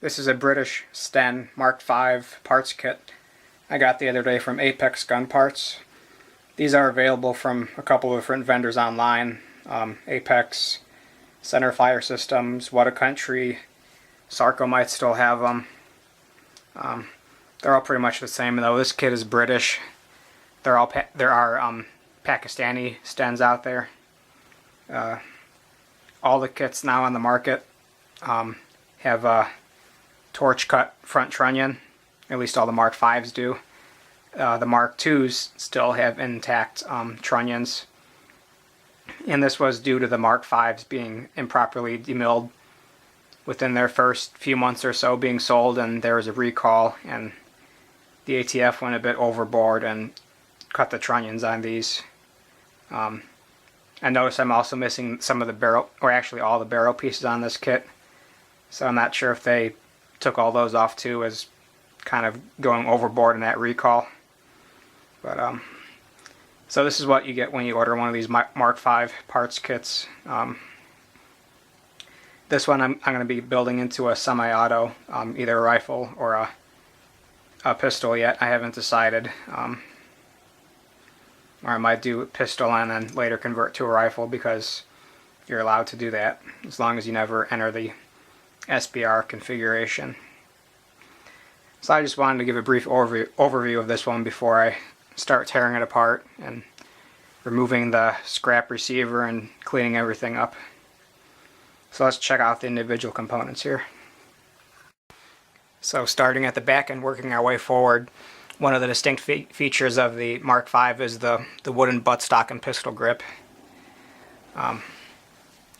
This is a British Sten Mark V parts kit I got the other day from Apex Gun Parts. These are available from a couple of different vendors online. Apex, Center Fire Systems, What a Country, Sarco might still have them. They're all pretty much the same, though. This kit is British. There are Pakistani Stens out there. All the kits now on the market have a torch cut front trunnion. At least all the Mark V's do. The Mark IIs still have intact trunnions. And this was due to the Mark V's being improperly demilled within their first few months or so being sold, and there was a recall, and the ATF went a bit overboard and cut the trunnions on these. I notice I'm also missing some of the barrel, or actually all the barrel pieces on this kit, so I'm not sure if they took all those off too, as kind of going overboard in that recall. But so this is what you get when you order one of these Mark V parts kits. This one I'm going to be building into a semi-auto, either a rifle or a pistol yet. I haven't decided. Or I might do a pistol and then later convert to a rifle, because you're allowed to do that as long as you never enter the SBR configuration. So I just wanted to give a brief overview of this one before I start tearing it apart and removing the scrap receiver and cleaning everything up. So let's check out the individual components here. So starting at the back and working our way forward, one of the distinct features of the Mark V is the wooden buttstock and pistol grip. And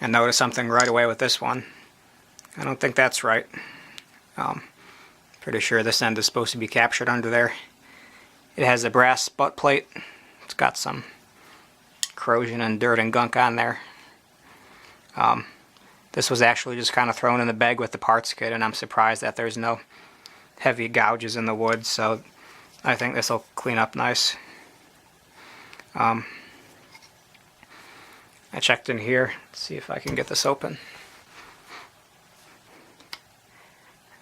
notice something right away with this one. I don't think that's right. Pretty sure this end is supposed to be captured under there. It has a brass butt plate. It's got some corrosion and dirt and gunk on there. This was actually just kind of thrown in the bag with the parts kit, and I'm surprised that there's no heavy gouges in the wood, so I think this will clean up nice. I checked in here. Let's see if I can get this open.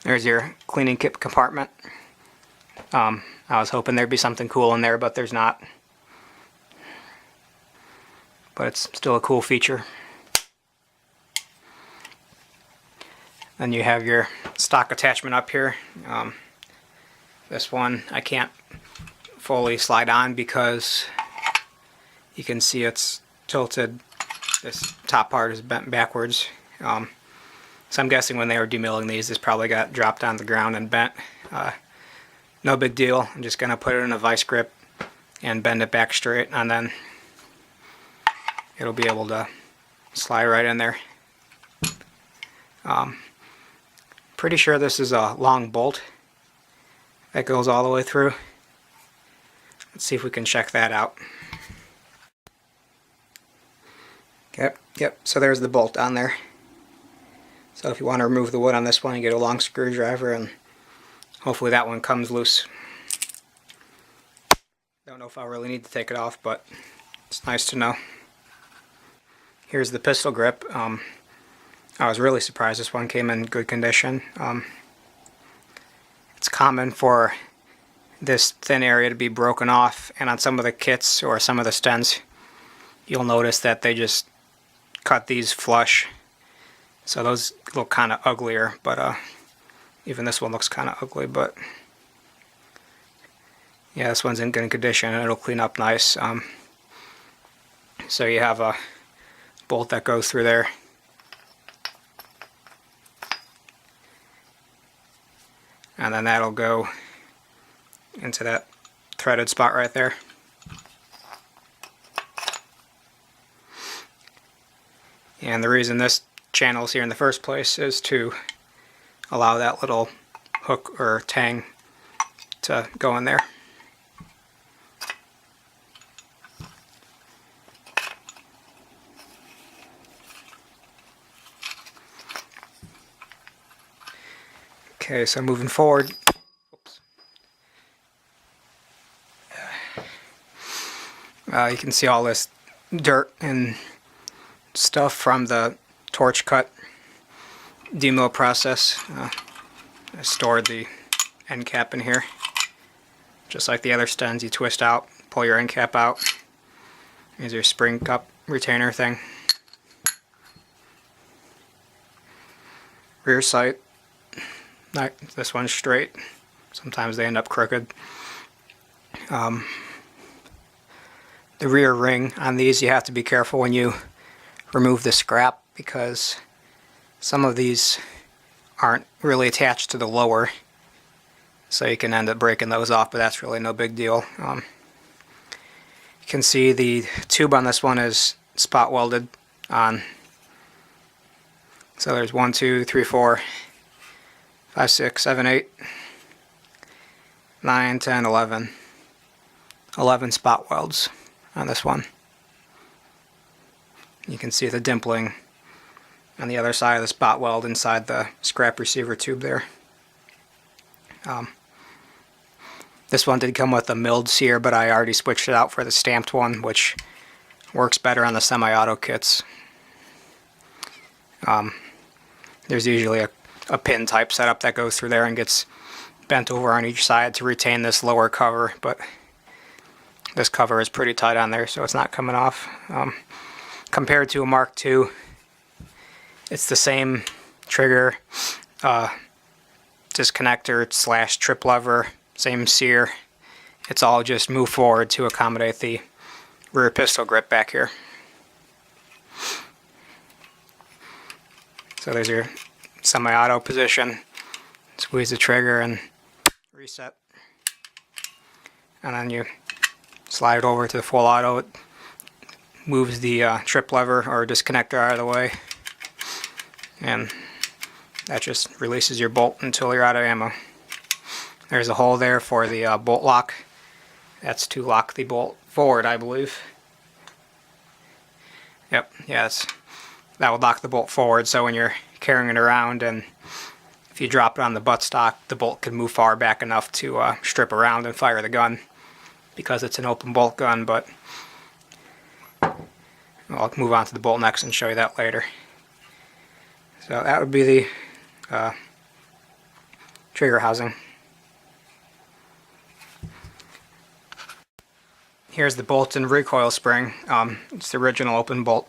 There's your cleaning kit compartment. I was hoping there'd be something cool in there, but there's not. But it's still a cool feature. Then you have your stock attachment up here. This one I can't fully slide on because you can see it's tilted. This top part is bent backwards. So I'm guessing when they were demilling these, this probably got dropped on the ground and bent. No big deal. I'm just going to put it in a vice grip and bend it back straight, and then it'll be able to slide right in there. Pretty sure this is a long bolt that goes all the way through. Let's see if we can check that out. Yep, so there's the bolt on there. So if you want to remove the wood on this one, you get a long screwdriver, and hopefully that one comes loose. Don't know if I'll really need to take it off, but it's nice to know. Here's the pistol grip. I was really surprised this one came in good condition. It's common for this thin area to be broken off, and on some of the kits or some of the Stens, you'll notice that they just cut these flush. So those look kind of uglier, but even this one looks kind of ugly, but yeah, this one's in good condition and it'll clean up nice. So you have a bolt that goes through there. And then that'll go into that threaded spot right there. And the reason this channel is here in the first place is to allow that little hook or tang to go in there. Okay, so moving forward, you can see all this dirt and stuff from the torch cut demo process. I stored the end cap in here. Just like the other Stens, you twist out, pull your end cap out. Here's your spring cup retainer thing. Rear sight. This one's straight. Sometimes they end up crooked. The rear ring on these, you have to be careful when you remove the scrap, because some of these aren't really attached to the lower, so you can end up breaking those off, but that's really no big deal. You can see the tube on this one is spot welded on. So there's 1, 2, 3, 4, 5, 6, 7, 8, 9, 10, 11. 11 spot welds on this one. You can see the dimpling on the other side of the spot weld inside the scrap receiver tube there. This one did come with a milled sear, but I already switched it out for the stamped one, which works better on the semi-auto kits. There's usually a pin type setup that goes through there and gets bent over on each side to retain this lower cover, but this cover is pretty tight on there, so it's not coming off. Compared to a Mark II, it's the same trigger, disconnector / trip lever, same sear. It's all just moved forward to accommodate the rear pistol grip back here. So there's your semi-auto position. Squeeze the trigger and reset. And then you slide it over to the full auto. It moves the trip lever or disconnector out of the way. And that just releases your bolt until you're out of ammo. There's a hole there for the bolt lock. That's to lock the bolt forward, I believe. Yep, yes. That will lock the bolt forward, so when you're carrying it around and if you drop it on the buttstock, the bolt can move far back enough to strip around and fire the gun, because it's an open bolt gun. But I'll move on to the bolt next and show you that later. So that would be the trigger housing. Here's the bolt and recoil spring. It's the original open bolt.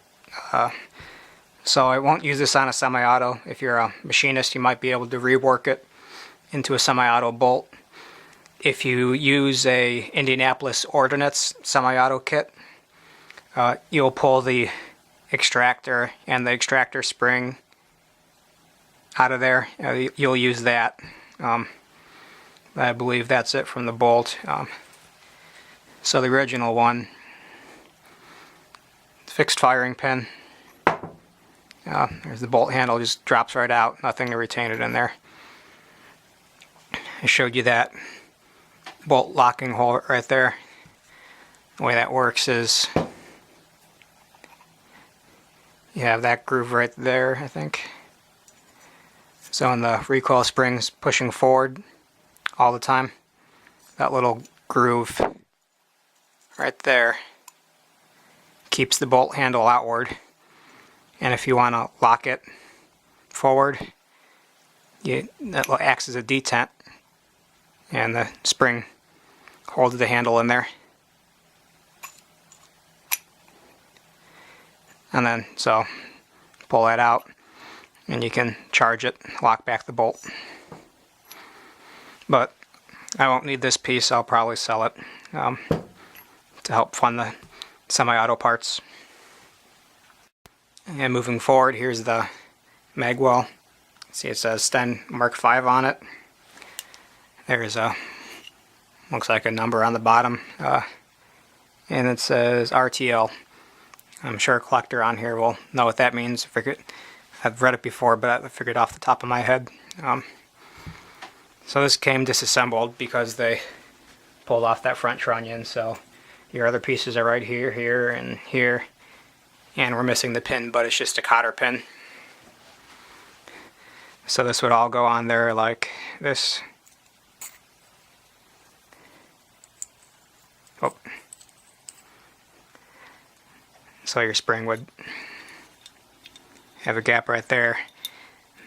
So I won't use this on a semi-auto. If you're a machinist, you might be able to rework it into a semi-auto bolt. If you use a Indianapolis Ordnance semi-auto kit, you'll pull the extractor and the extractor spring out of there. You'll use that. I believe that's it from the bolt. So the original one, fixed firing pin. There's the bolt handle, just drops right out, nothing to retain it in there. I showed you that bolt locking hole right there. The way that works is you have that groove right there, I think. So when the recoil spring's pushing forward all the time, that little groove right there keeps the bolt handle outward. And if you want to lock it forward, that acts as a detent, and the spring holds the handle in there. And then, so, pull that out, and you can charge it, lock back the bolt. But I won't need this piece. I'll probably sell it to help fund the semi-auto parts. And moving forward, here's the Magwell. See, it says Sten Mark V on it. There's a, looks like a number on the bottom, and it says RTL. I'm sure a collector on here will know what that means. I've read it before, but I figured off the top of my head. So this came disassembled because they pulled off that front trunnion. So your other pieces are right here, here, and here. And we're missing the pin, but it's just a cotter pin. So this would all go on there like this. Oh. So your spring would have a gap right there.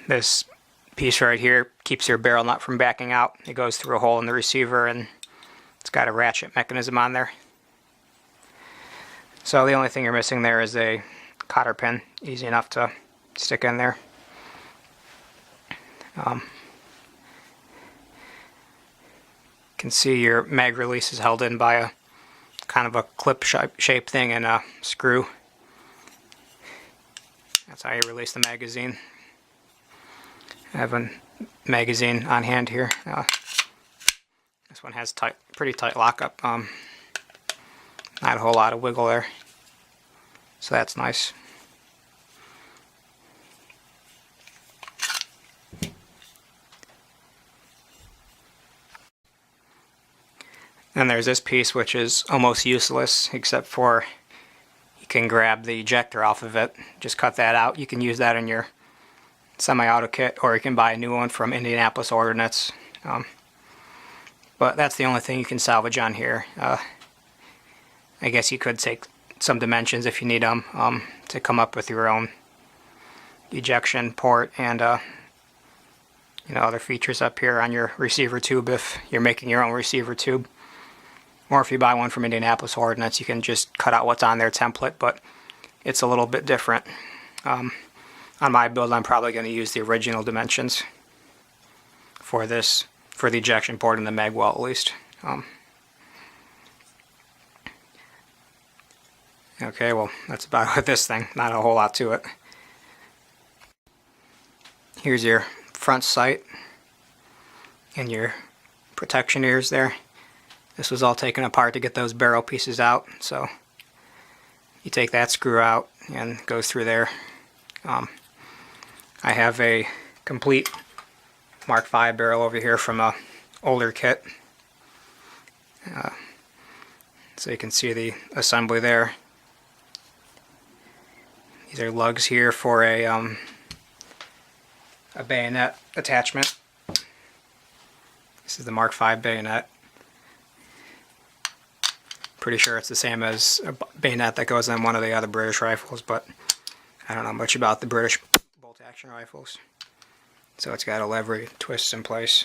This piece right here keeps your barrel nut from backing out. It goes through a hole in the receiver and it's got a ratchet mechanism on there. So the only thing you're missing there is a cotter pin, easy enough to stick in there. You can see your mag release is held in by a kind of a clip shape thing and a screw. That's how you release the magazine. I have a magazine on hand here. This one has pretty tight lockup. Not a whole lot of wiggle there, so that's nice. And there's this piece which is almost useless, except for you can grab the ejector off of it. Just cut that out. You can use that in your semi-auto kit, or you can buy a new one from Indianapolis Ordnance. But that's the only thing you can salvage on here. I guess you could take some dimensions if you need them to come up with your own ejection port and other features up here on your receiver tube if you're making your own receiver tube. Or if you buy one from Indianapolis Ordnance, you can just cut out what's on their template, but it's a little bit different. On my build, I'm probably going to use the original dimensions for this, for the ejection port and the Magwell at least. Okay, well, that's about it with this thing. Not a whole lot to it. Here's your front sight and your protection ears there. This was all taken apart to get those barrel pieces out, so you take that screw out and it goes through there. I have a complete Mark V barrel over here from a older kit, so you can see the assembly there. These are lugs here for a bayonet attachment. This is the Mark V bayonet. Pretty sure it's the same as a bayonet that goes on one of the other British rifles, but I don't know much about the British bolt-action rifles. So it's got a lever that twists in place.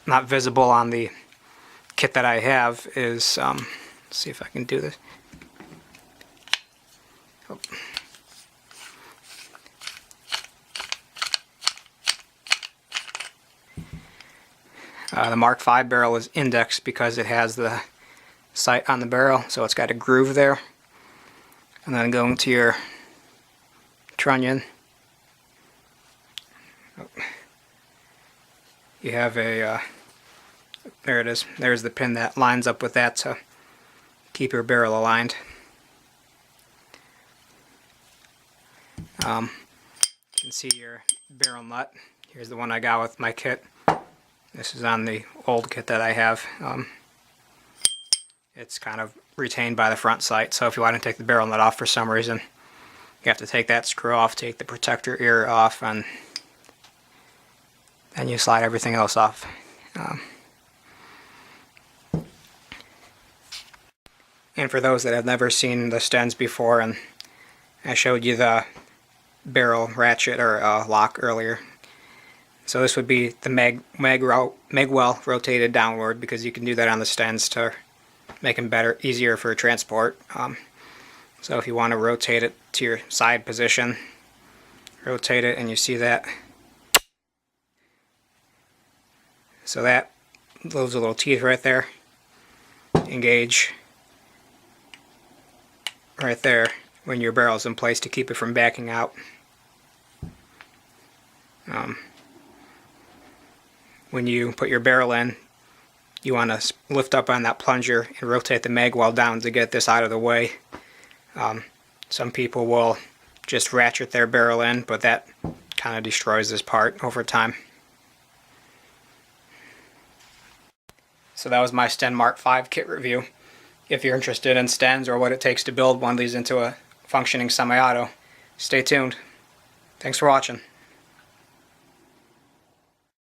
Not visible on the kit that I have is, let's see if I can do this. Oh. The Mark V barrel is indexed because it has the sight on the barrel, so it's got a groove there. And then going to your trunnion, you have a, there it is, there's the pin that lines up with that to keep your barrel aligned. You can see your barrel nut. Here's the one I got with my kit. This is on the old kit that I have. It's kind of retained by the front sight, so if you want to take the barrel nut off for some reason, you have to take that screw off, take the protector ear off, and then you slide everything else off. And for those that have never seen the Stens before, and I showed you the barrel ratchet or lock earlier. So this would be the Magwell rotated downward, because you can do that on the Stens to make them better, easier for transport. So if you want to rotate it to your side position, rotate it and you see that. So that, those little teeth right there, engage right there when your barrel's in place to keep it from backing out. When you put your barrel in, you want to lift up on that plunger and rotate the Magwell down to get this out of the way. Some people will just ratchet their barrel in, but that kind of destroys this part over time. So that was my Sten Mark V kit review. If you're interested in Stens or what it takes to build one of these into a functioning semi-auto, stay tuned. Thanks for watching.